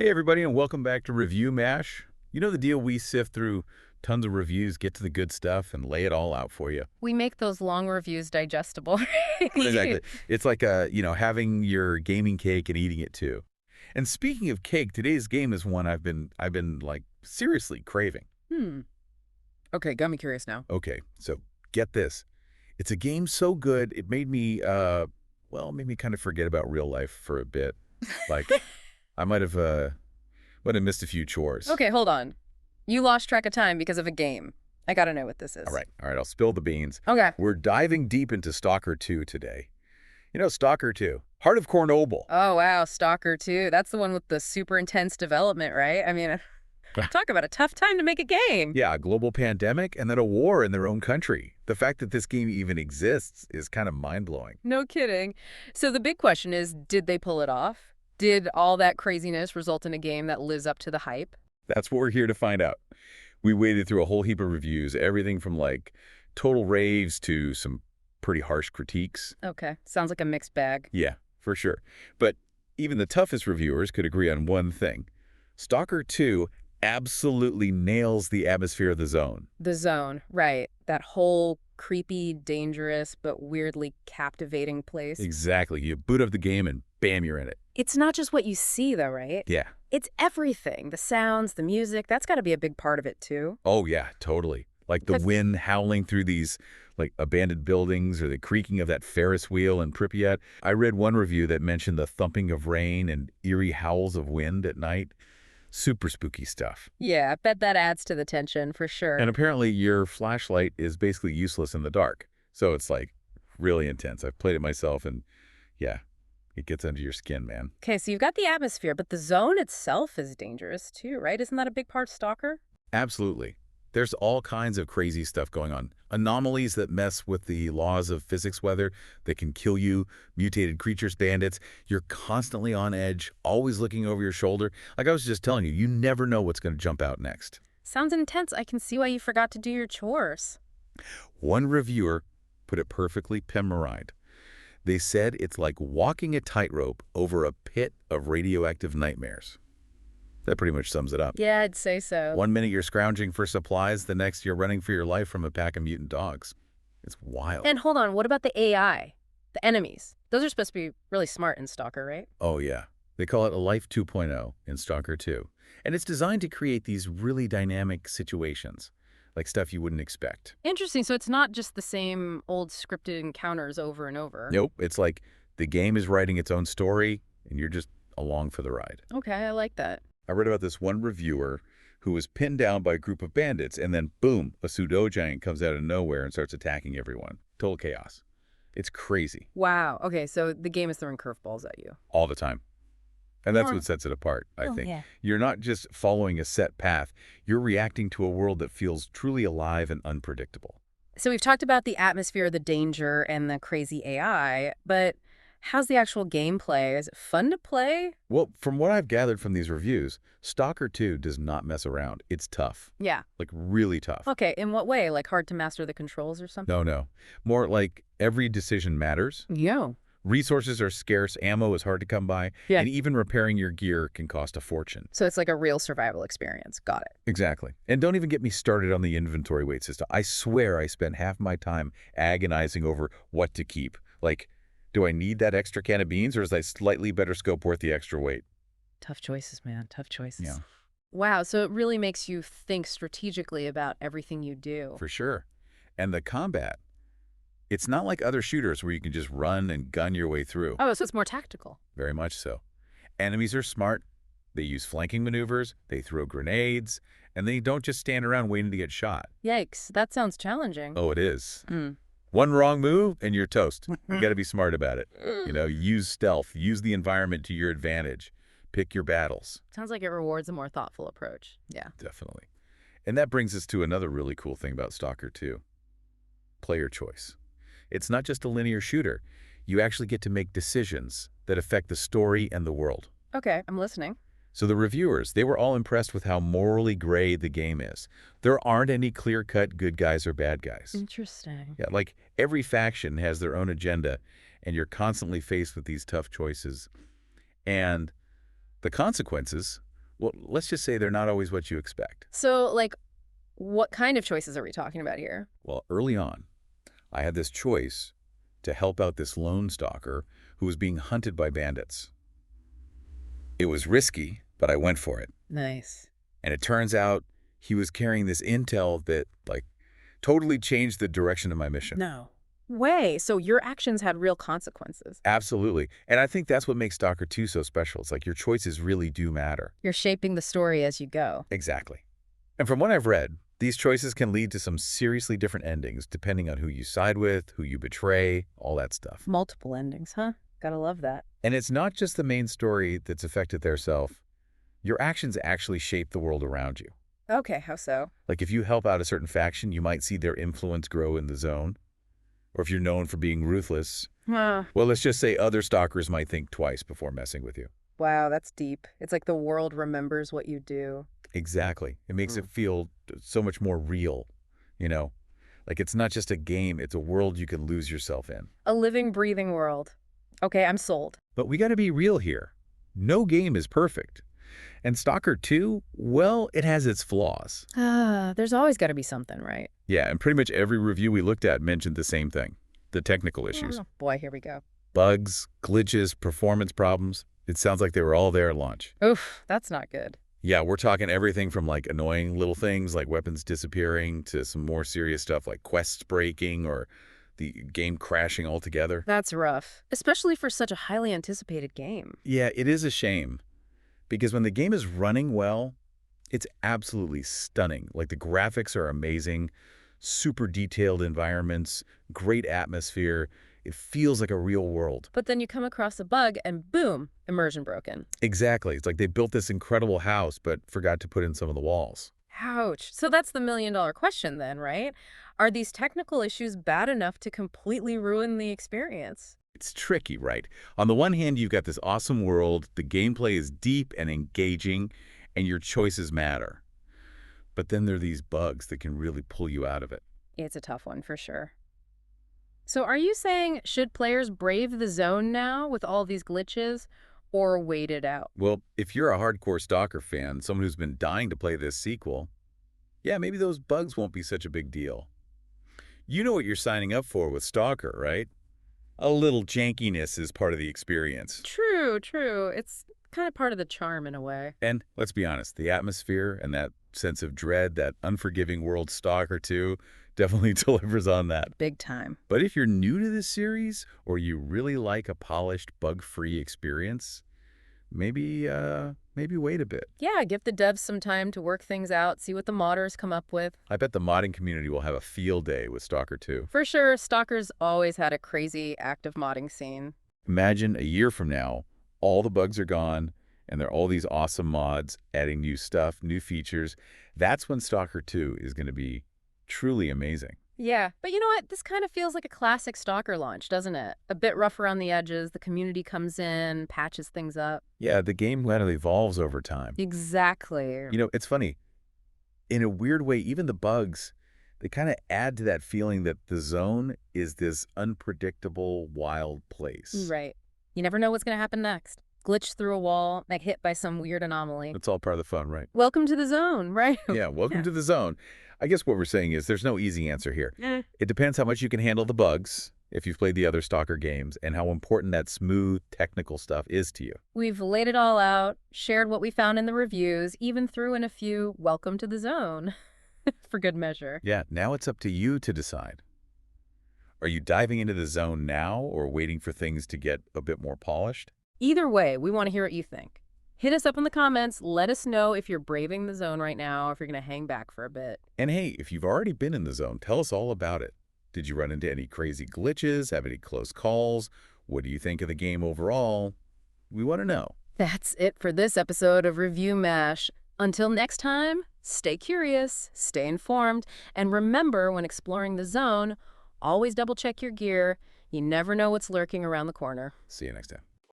Hey everybody, and welcome back to Review Mash. You know the deal, we sift through tons of reviews, get to the good stuff, and lay it all out for you. We make those long reviews digestible. Exactly. It's like having your gaming cake and eating it too. And speaking of cake, today's game is one I've been like seriously craving. Hmm. Okay, got me curious now. Okay, so get this. It's a game so good, it made me made me kind of forget about real life for a bit. Like I might have missed a few chores. Okay, hold on. You lost track of time because of a game. I gotta know what this is. All right, I'll spill the beans. Okay. We're diving deep into Stalker 2 today. You know, Stalker 2, Heart of Chernobyl. Oh, wow, Stalker 2. That's the one with the super intense development, right? I mean, talk about a tough time to make a game. Yeah, a global pandemic and then a war in their own country. The fact that this game even exists is kind of mind-blowing. No kidding. So the big question is, did they pull it off? Did all that craziness result in a game that lives up to the hype? That's what we're here to find out. We waded through a whole heap of reviews, everything from like total raves to some pretty harsh critiques. Okay, sounds like a mixed bag. Yeah, for sure. But even the toughest reviewers could agree on one thing. Stalker 2 absolutely nails the atmosphere of the zone. The zone, right. That whole creepy, dangerous, but weirdly captivating place. Exactly. You boot up the game and bam, you're in it. It's not just what you see, though, right? Yeah. It's everything. The sounds, the music, that's got to be a big part of it, too. Oh, yeah, totally. Like the wind howling through these like abandoned buildings or the creaking of that Ferris wheel in Pripyat. I read one review that mentioned the thumping of rain and eerie howls of wind at night. Super spooky stuff. Yeah, I bet that adds to the tension, for sure. And apparently your flashlight is basically useless in the dark. So it's like really intense. I've played it myself and yeah, it gets under your skin, man. Okay, so you've got the atmosphere, but the zone itself is dangerous, too, right? Isn't that a big part of Stalker? Absolutely. There's all kinds of crazy stuff going on. Anomalies that mess with the laws of physics weather that can kill you, mutated creatures, bandits. You're constantly on edge, always looking over your shoulder. Like I was just telling you, you never know what's going to jump out next. Sounds intense. I can see why you forgot to do your chores. One reviewer put it perfectly pimmerized. They said it's like walking a tightrope over a pit of radioactive nightmares. That pretty much sums it up. Yeah, I'd say so. 1 minute you're scrounging for supplies, the next you're running for your life from a pack of mutant dogs. It's wild. And hold on, what about the AI? The enemies? Those are supposed to be really smart in Stalker, right? Oh yeah. They call it a Life 2.0 in Stalker 2. And it's designed to create these really dynamic situations, like stuff you wouldn't expect. Interesting. So it's not just the same old scripted encounters over and over. Nope. It's like the game is writing its own story, and you're just along for the ride. Okay, I like that. I read about this one reviewer who was pinned down by a group of bandits, and then boom, a pseudo giant comes out of nowhere and starts attacking everyone. Total chaos. It's crazy. Wow. Okay, so the game is throwing curveballs at you. All the time. And that's what sets it apart, I think. Yeah. You're not just following a set path. You're reacting to a world that feels truly alive and unpredictable. So we've talked about the atmosphere, the danger, and the crazy AI, but how's the actual gameplay? Is it fun to play? Well, from what I've gathered from these reviews, Stalker 2 does not mess around. It's tough. Yeah. Like really tough. Okay, in what way? Like hard to master the controls or something? No. More like every decision matters. Yeah. Resources are scarce, ammo is hard to come by, Yeah. and even repairing your gear can cost a fortune. So it's like a real survival experience. Got it. Exactly. And don't even get me started on the inventory weight system. I swear I spent half my time agonizing over what to keep. Like, do I need that extra can of beans, or is that slightly better scope worth the extra weight? Tough choices, man. Tough choices. Yeah. Wow, so it really makes you think strategically about everything you do. For sure. And the combat, it's not like other shooters where you can just run and gun your way through. Oh, so it's more tactical. Very much so. Enemies are smart. They use flanking maneuvers, they throw grenades, and they don't just stand around waiting to get shot. Yikes, that sounds challenging. Oh, it is. Mm. One wrong move and you're toast. You got to be smart about it. You know, use stealth, use the environment to your advantage. Pick your battles. Sounds like it rewards a more thoughtful approach. Yeah. Definitely. And that brings us to another really cool thing about Stalker 2. Player choice. It's not just a linear shooter. You actually get to make decisions that affect the story and the world. Okay, I'm listening. So the reviewers, they were all impressed with how morally gray the game is. There aren't any clear-cut good guys or bad guys. Interesting. Yeah, like every faction has their own agenda, and you're constantly faced with these tough choices. And the consequences, Well, let's just say they're not always what you expect. So, like, what kind of choices are we talking about here? Well, early on, I had this choice to help out this lone stalker who was being hunted by bandits. It was risky, but I went for it. Nice. And it turns out he was carrying this intel that, like, totally changed the direction of my mission. No way. So your actions had real consequences. Absolutely. And I think that's what makes Stalker 2 so special. It's like your choices really do matter. You're shaping the story as you go. Exactly. And from what I've read, these choices can lead to some seriously different endings depending on who you side with, who you betray, all that stuff. Multiple endings, huh? Gotta love that. And it's not just the main story that's affected theirself. Your actions actually shape the world around you. Okay, how so? Like if you help out a certain faction, you might see their influence grow in the zone. Or if you're known for being ruthless, well, let's just say other stalkers might think twice before messing with you. Wow, that's deep. It's like the world remembers what you do. Exactly. It makes it feel so much more real, you know? Like it's not just a game, it's a world you can lose yourself in. A living, breathing world. Okay, I'm sold. But we got to be real here. No game is perfect. And Stalker 2, well, it has its flaws. There's always got to be something, right? Yeah, and pretty much every review we looked at mentioned the same thing. The technical issues. Oh, boy, here we go. Bugs, glitches, performance problems. It sounds like they were all there at launch. Oof, that's not good. Yeah, we're talking everything from like annoying little things like weapons disappearing to some more serious stuff like quests breaking or the game crashing altogether. That's rough, especially for such a highly anticipated game. Yeah, it is a shame because when the game is running well, it's absolutely stunning. Like the graphics are amazing, super detailed environments, great atmosphere. It feels like a real world. But then you come across a bug and boom, immersion broken. Exactly. It's like they built this incredible house but forgot to put in some of the walls. Ouch. So that's the million-dollar question then, right? Are these technical issues bad enough to completely ruin the experience? It's tricky, right? On the one hand, you've got this awesome world, the gameplay is deep and engaging, and your choices matter. But then there are these bugs that can really pull you out of it. It's a tough one for sure. So are you saying should players brave the zone now with all these glitches or wait it out? Well, if you're a hardcore Stalker fan, someone who's been dying to play this sequel, yeah, maybe those bugs won't be such a big deal. You know what you're signing up for with Stalker, right? A little jankiness is part of the experience. True, true. It's kind of part of the charm in a way. And let's be honest, the atmosphere and that sense of dread, that unforgiving world Stalker 2, definitely delivers on that. Big time. But if you're new to this series or you really like a polished, bug-free experience, maybe wait a bit. Yeah, give the devs some time to work things out, see what the modders come up with. I bet the modding community will have a field day with Stalker 2. For sure, Stalker's always had a crazy active modding scene. Imagine a year from now, all the bugs are gone, and there are all these awesome mods adding new stuff, new features. That's when Stalker 2 is going to be truly amazing. Yeah, but you know what? This kind of feels like a classic Stalker launch, doesn't it? A bit rough around the edges, the community comes in, patches things up. Yeah, the game kind of evolves over time. Exactly. You know, it's funny. In a weird way, even the bugs, they kind of add to that feeling that the zone is this unpredictable, wild place. Right. You never know what's going to happen next. Glitch through a wall, like hit by some weird anomaly. That's all part of the fun, right? Welcome to the zone, right? Yeah, welcome to the zone. I guess what we're saying is there's no easy answer here. It depends how much you can handle the bugs, if you've played the other Stalker games, and how important that smooth, technical stuff is to you. We've laid it all out, shared what we found in the reviews, even threw in a few welcome to the zone for good measure. Yeah, now it's up to you to decide. Are you diving into the zone now or waiting for things to get a bit more polished? Either way, we want to hear what you think. Hit us up in the comments. Let us know if you're braving the zone right now, or if you're going to hang back for a bit. And hey, if you've already been in the zone, tell us all about it. Did you run into any crazy glitches? Have any close calls? What do you think of the game overall? We want to know. That's it for this episode of Review Mash. Until next time, stay curious, stay informed, and remember when exploring the zone, always double check your gear. You never know what's lurking around the corner. See you next time.